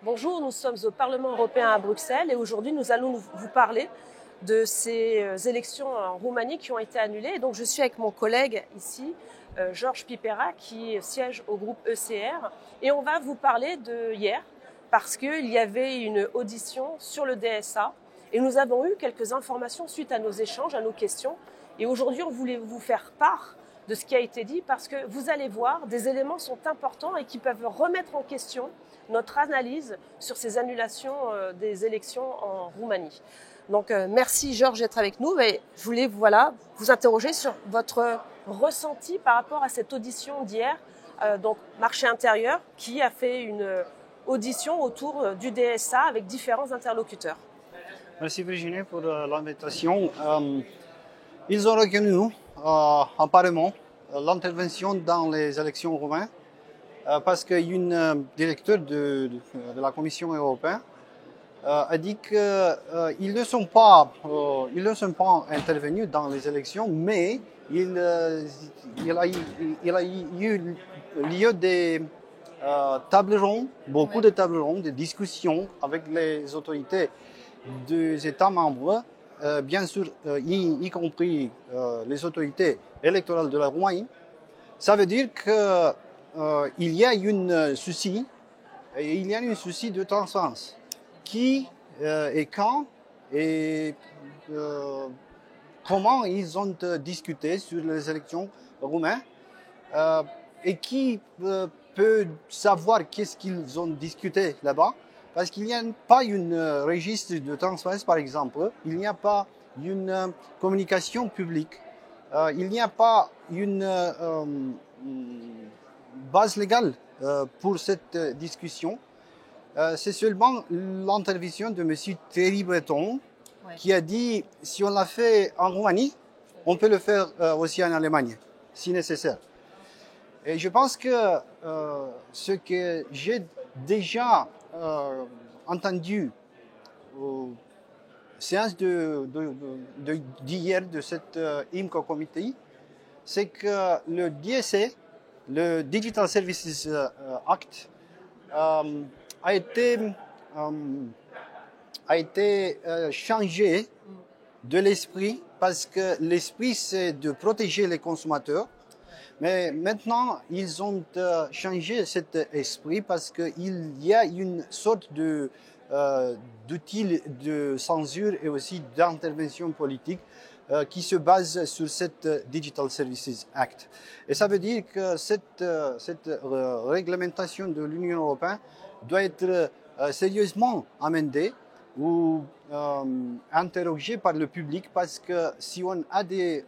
Bonjour, nous sommes au Parlement européen à Bruxelles et aujourd'hui nous allons vous parler de ces élections en Roumanie qui ont été annulées. Et donc je suis avec mon collègue ici, Georges Pipera, qui siège au groupe ECR. Et on va vous parler de hier parce qu'il y avait une audition sur le DSA et nous avons eu quelques informations suite à nos échanges, à nos questions. Et aujourd'hui on voulait vous faire part de ce qui a été dit parce que vous allez voir, des éléments sont importants et qui peuvent remettre en question notre analyse sur ces annulations des élections en Roumanie. Donc merci Georges d'être avec nous. Et je voulais vous interroger sur votre ressenti par rapport à cette audition d'hier, donc marché intérieur, qui a fait une audition autour du DSA avec différents interlocuteurs. Merci Virginie pour l'invitation. Ils ont reconnu apparemment l'intervention dans les élections roumaines parce qu'une directeur de la Commission européenne a dit qu'ils ne sont pas intervenus dans les élections, mais il a eu lieu des tables rondes, beaucoup de tables rondes, de discussions avec les autorités des États membres, bien sûr, y compris les autorités électorales de la Roumanie. Ça veut dire qu'il y a un souci de transparence. Qui et quand et comment ils ont discuté sur les élections roumaines et qui peut savoir qu'est-ce qu'ils ont discuté là-bas. Parce qu'il n'y a pas un registre de transparence, par exemple. Il n'y a pas une communication publique. Il n'y a pas une base légale pour cette discussion. C'est seulement l'intervention de M. Thierry Breton qui a dit si on l'a fait en Roumanie, on peut le faire aussi en Allemagne, si nécessaire. Et je pense que ce que j'ai déjà entendu aux séances d'hier de cette IMCO Committee, c'est que le DSA, le Digital Services Act, a été changé de l'esprit parce que l'esprit c'est de protéger les consommateurs. Mais maintenant, ils ont changé cet esprit parce qu'il y a une sorte d'outil de censure et aussi d'intervention politique qui se base sur cette Digital Services Act. Et ça veut dire que cette réglementation de l'Union européenne doit être sérieusement amendée ou interrogée par le public parce que si on a des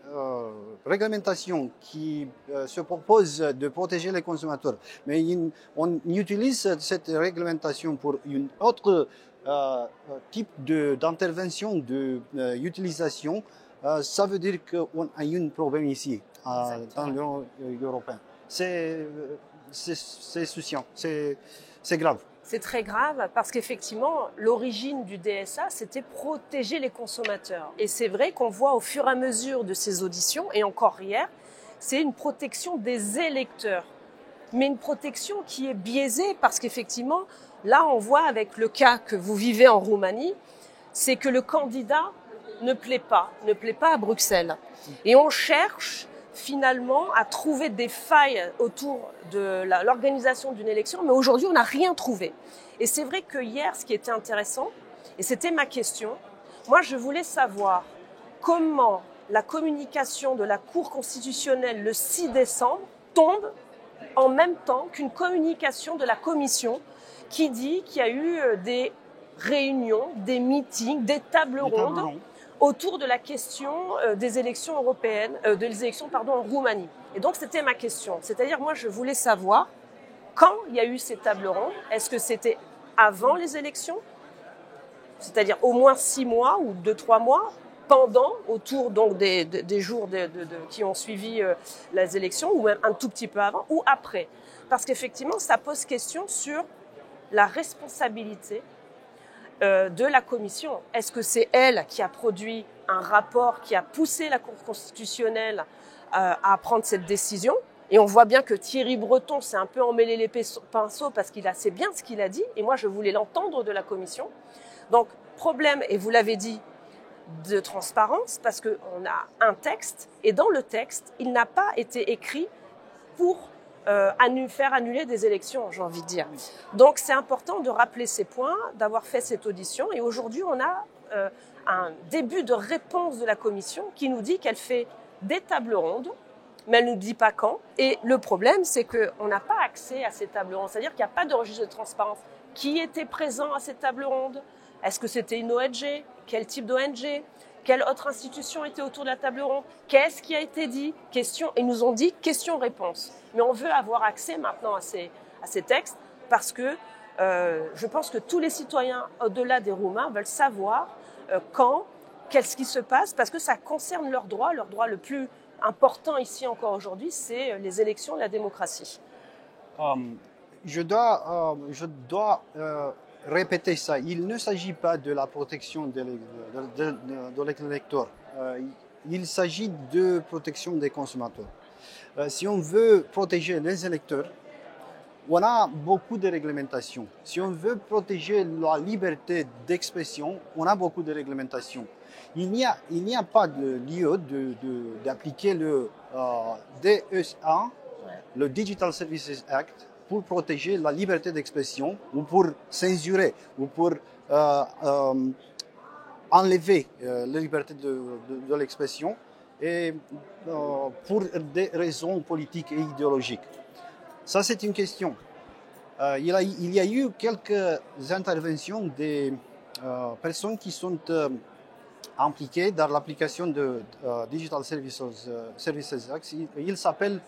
réglementations qui se proposent de protéger les consommateurs, mais on utilise cette réglementation pour une autre type d'intervention, d'utilisation, ça veut dire qu'on a un problème ici, dans l'Union européenne. C'est souciant, c'est grave. C'est très grave parce qu'effectivement, l'origine du DSA, c'était protéger les consommateurs. Et c'est vrai qu'on voit au fur et à mesure de ces auditions, et encore hier, c'est une protection des électeurs. Mais une protection qui est biaisée parce qu'effectivement, là, on voit avec le cas que vous vivez en Roumanie, c'est que le candidat ne plaît pas à Bruxelles. Et on cherche finalement à trouver des failles autour de l'organisation d'une élection, mais aujourd'hui on n'a rien trouvé. Et c'est vrai que hier, ce qui était intéressant, et c'était ma question, moi je voulais savoir comment la communication de la Cour constitutionnelle le 6 décembre tombe en même temps qu'une communication de la Commission qui dit qu'il y a eu des réunions, des meetings, des tables rondes autour de la question des élections européennes, des élections en Roumanie. Et donc c'était ma question. C'est-à-dire moi je voulais savoir quand il y a eu ces tables rondes. Est-ce que c'était avant les élections, c'est-à-dire au moins 6 mois ou 2-3 mois, pendant, autour donc des jours qui ont suivi les élections, ou même un tout petit peu avant, ou après. Parce qu'effectivement ça pose question sur la responsabilité de la Commission. Est-ce que c'est elle qui a produit un rapport qui a poussé la Cour constitutionnelle à prendre cette décision, Et on voit bien que Thierry Breton s'est un peu emmêlé les pinceaux parce qu'il a assez bien ce qu'il a dit. Et moi, je voulais l'entendre de la commission. Donc, problème, et vous l'avez dit, de transparence, parce qu'on a un texte, et dans le texte, il n'a pas été écrit pour faire annuler des élections, j'ai envie de dire. Donc, c'est important de rappeler ces points, d'avoir fait cette audition. Et aujourd'hui, on a un début de réponse de la commission qui nous dit qu'elle fait des tables rondes, mais elle ne nous dit pas quand. Et le problème, c'est qu'on n'a pas accès à ces tables rondes. C'est-à-dire qu'il n'y a pas de registre de transparence. Qui était présent à ces tables rondes? Est-ce que c'était une ONG? Quel type d'ONG? Quelle autre institution était autour de la table ronde? Qu'est-ce qui a été dit? Ils nous ont dit questions-réponses. Mais on veut avoir accès maintenant à ces textes parce que je pense que tous les citoyens, au-delà des Roumains, veulent savoir qu'est-ce qui se passe, parce que ça concerne leurs droits. Leur droit le plus important ici encore aujourd'hui, c'est les élections, la démocratie. Je dois répéter ça. Il ne s'agit pas de la protection de l'électeur. Il s'agit de protection des consommateurs. Si on veut protéger les électeurs, on a beaucoup de réglementations. Si on veut protéger la liberté d'expression, on a beaucoup de réglementations. Il n'y a pas de lieu d'appliquer le DSA, le Digital Services Act, pour protéger la liberté d'expression ou pour censurer ou pour enlever la liberté de l'expression et pour des raisons politiques et idéologiques. Ça, c'est une question. Il y a eu quelques interventions des personnes qui sont impliquées dans l'application de Digital Services Act. Il s'appelle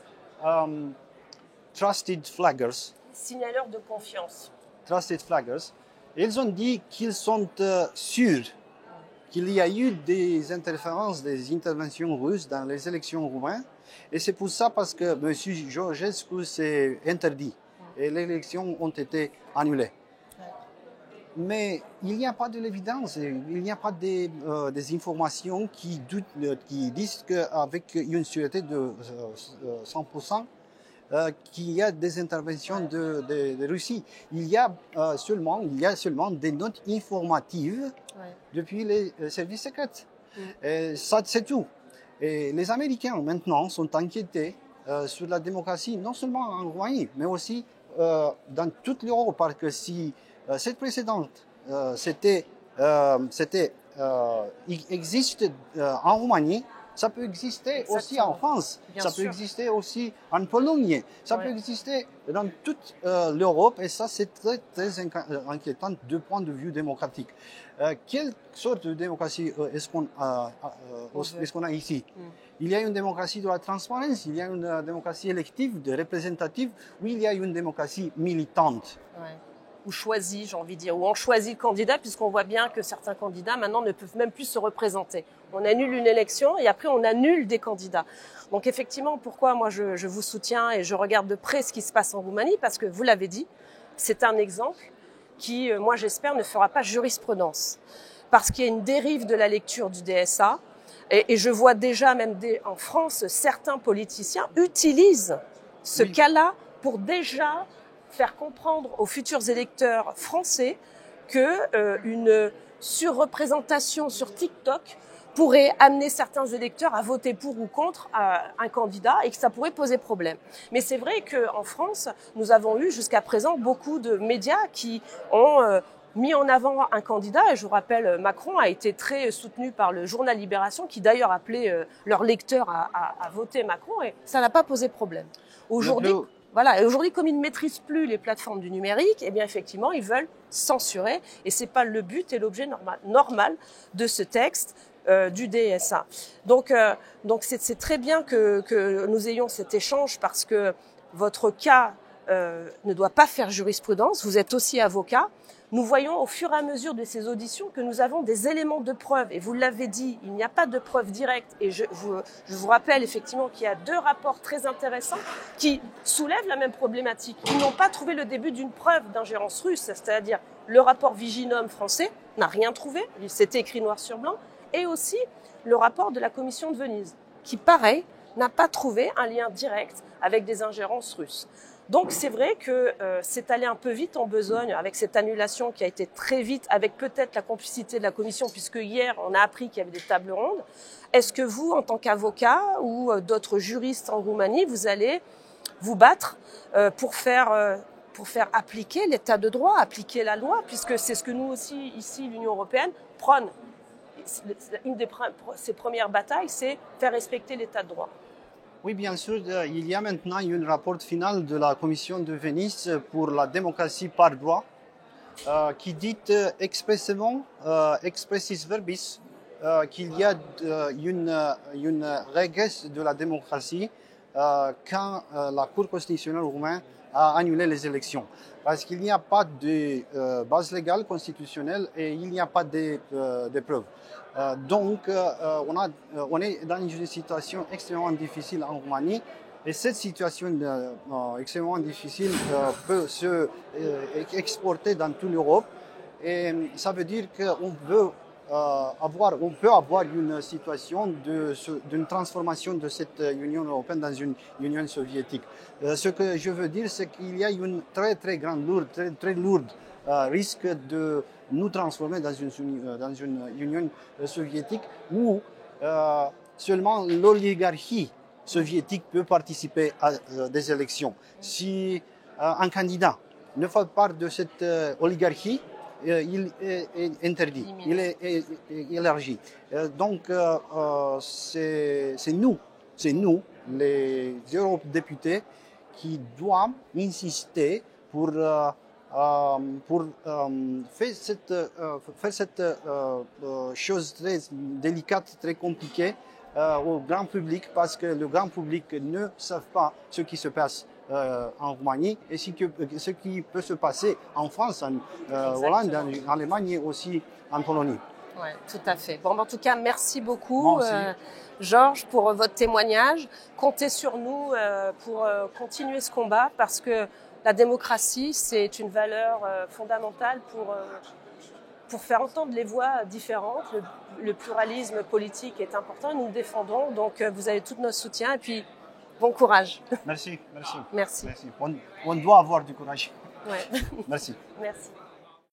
Trusted Flaggers. Signaleurs de confiance. Trusted Flaggers. Ils ont dit qu'ils sont sûrs qu'il y a eu des interférences, des interventions russes dans les élections roumaines. Et c'est pour ça parce que M. Georgescu s'est interdit et les élections ont été annulées. Mais il n'y a pas de l'évidence, il n'y a pas des informations qui disent qu'avec une sûreté de 100%, qu'il y a des interventions de Russie. Il y a seulement des notes informatives depuis les services secrets. Et ça, c'est tout. Et les Américains, maintenant, sont inquiétés sur la démocratie, non seulement en Roumanie, mais aussi dans toute l'Europe, parce que si cette précédente existe en Roumanie, ça peut exister aussi en France, ça peut exister aussi en Pologne, ça peut exister dans toute l'Europe, et ça c'est très, très inquiétant du point de vue démocratique. Quelle sorte de démocratie est-ce qu'on a ici? Il y a une démocratie de la transparence, il y a une démocratie élective, représentative, ou il y a une démocratie militante? Ou choisi, j'ai envie de dire, ou on choisit le candidat, puisqu'on voit bien que certains candidats maintenant ne peuvent même plus se représenter. On annule une élection et après on annule des candidats. Donc effectivement, pourquoi moi je vous soutiens et je regarde de près ce qui se passe en Roumanie, parce que vous l'avez dit, c'est un exemple qui, moi j'espère, ne fera pas jurisprudence. Parce qu'il y a une dérive de la lecture du DSA, et je vois déjà même en France, certains politiciens utilisent ce cas-là pour déjà faire comprendre aux futurs électeurs français que une surreprésentation sur TikTok pourrait amener certains électeurs à voter pour ou contre un candidat et que ça pourrait poser problème. Mais c'est vrai qu'en France, nous avons eu jusqu'à présent beaucoup de médias qui ont mis en avant un candidat. Et je vous rappelle, Macron a été très soutenu par le journal Libération, qui d'ailleurs appelait leurs lecteurs à voter Macron, et ça n'a pas posé problème. Aujourd'hui, voilà. Et aujourd'hui, comme ils ne maîtrisent plus les plateformes du numérique, eh bien effectivement, ils veulent censurer, et c'est pas le but et l'objet normal de ce texte du DSA. Donc c'est très bien que nous ayons cet échange, parce que votre cas ne doit pas faire jurisprudence. Vous êtes aussi avocat. Nous voyons au fur et à mesure de ces auditions que nous avons des éléments de preuve. Et vous l'avez dit, il n'y a pas de preuve directe. Et je vous rappelle effectivement qu'il y a 2 rapports très intéressants qui soulèvent la même problématique. Ils n'ont pas trouvé le début d'une preuve d'ingérence russe, c'est-à-dire le rapport Viginum français n'a rien trouvé, c'était écrit noir sur blanc, et aussi le rapport de la Commission de Venise, qui, pareil, n'a pas trouvé un lien direct avec des ingérences russes. Donc c'est vrai que c'est allé un peu vite en besogne avec cette annulation qui a été très vite, avec peut-être la complicité de la Commission, puisque hier on a appris qu'il y avait des tables rondes. Est-ce que vous, en tant qu'avocat ou d'autres juristes en Roumanie, vous allez vous battre pour faire appliquer l'état de droit, appliquer la loi, puisque c'est ce que nous aussi, ici, l'Union européenne, prône. Une de ses premières batailles, c'est faire respecter l'état de droit. Oui, bien sûr, il y a maintenant un rapport final de la Commission de Venise pour la démocratie par droit qui dit expressément, expressis verbis, qu'il y a une régresse de la démocratie quand la Cour constitutionnelle roumaine a annulé les élections. Parce qu'il n'y a pas de base légale constitutionnelle et il n'y a pas de preuves. Donc, on est dans une situation extrêmement difficile en Roumanie. Et cette situation extrêmement difficile peut se exporter dans toute l'Europe. Et ça veut dire qu'on peut avoir une situation d'une transformation de cette Union européenne dans une Union soviétique. Ce que je veux dire, c'est qu'il y a une très grande, très lourde risque de nous transformer dans une Union soviétique où seulement l'oligarchie soviétique peut participer à des élections. Si un candidat ne fait part de cette oligarchie, il est interdit, il est élargi. Donc, c'est nous, les eurodéputés, qui doivent insister pour faire cette chose très délicate, très compliquée au grand public, parce que le grand public ne sait pas ce qui se passe en Roumanie et ce qui peut se passer en France, en Hollande, en Allemagne et aussi en Pologne. Oui, tout à fait. Bon, en tout cas, merci beaucoup, Georges, pour votre témoignage. Comptez sur nous pour continuer ce combat, parce que la démocratie, c'est une valeur fondamentale pour faire entendre les voix différentes. Le pluralisme politique est important et nous le défendons. Donc, vous avez tout notre soutien et puis bon courage. Merci. Merci. On doit avoir du courage. Ouais. Merci. Merci.